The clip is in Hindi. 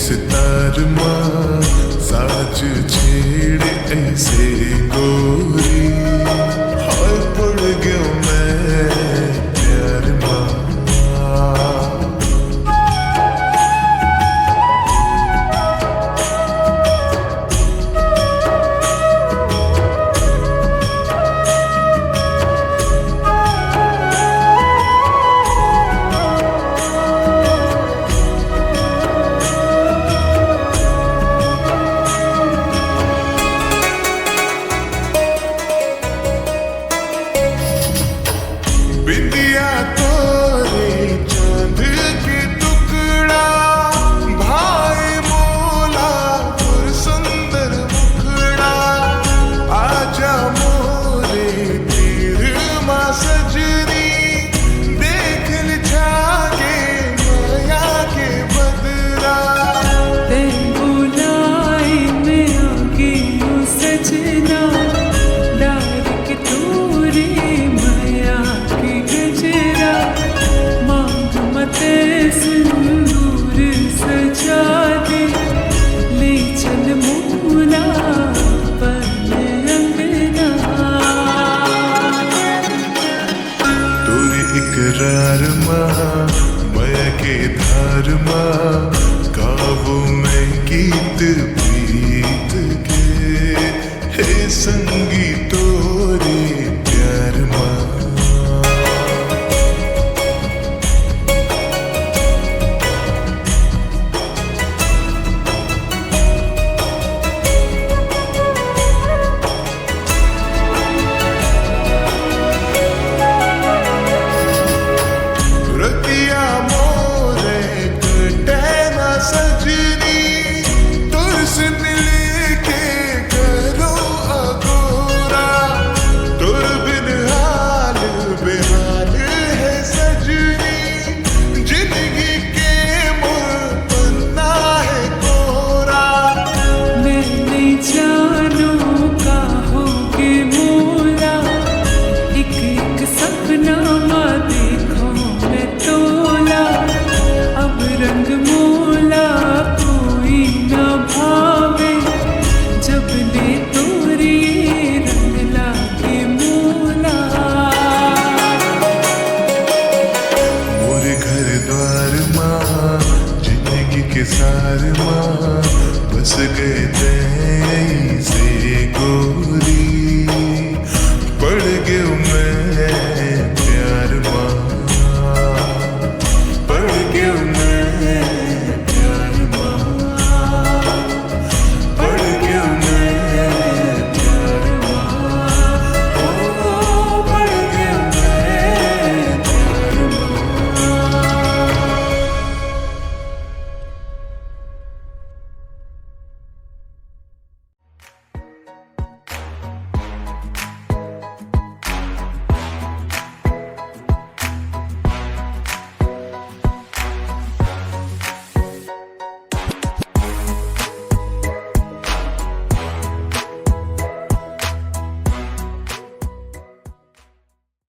सितार माँ साज छेड़े ऐसे गोरी, हाय पड़ गया मैं प्यार माँ। बिंदिया तोरे चांद के टुकड़ा, भाई मोला और सुंदर मुखड़ा, आजा मोरे तीर माँ सजनी, देख ल जाके माया के बदरा। ते बुलाए में आगे यूं सजना, डार के तोरे माया के गजरा, मांग मते सिंदूर सजा दे, ले चल मोला अपन अंगना। तोरे इकरार माँ माया के धार माँ, गावो मैं गीत प्रीत के, हे संगी तोरे प्यार माँ। रतिया मोरे कटे ना सजनी, तुरसे मिले के करो अगोरा, तुर बिन हाल बेहाल है सजनी, जिंदगी के मोर पन्ना है कोरा। मैं नहीं जानूं का होगे मोला, एक एक सपना माँ देखो मैं तोला, अब रंग मोला कोई न भावे, जब ले तोरी रंग लागे मोला। मोरे घर द्वार माँ जिंदगी के सार माँ, बस गए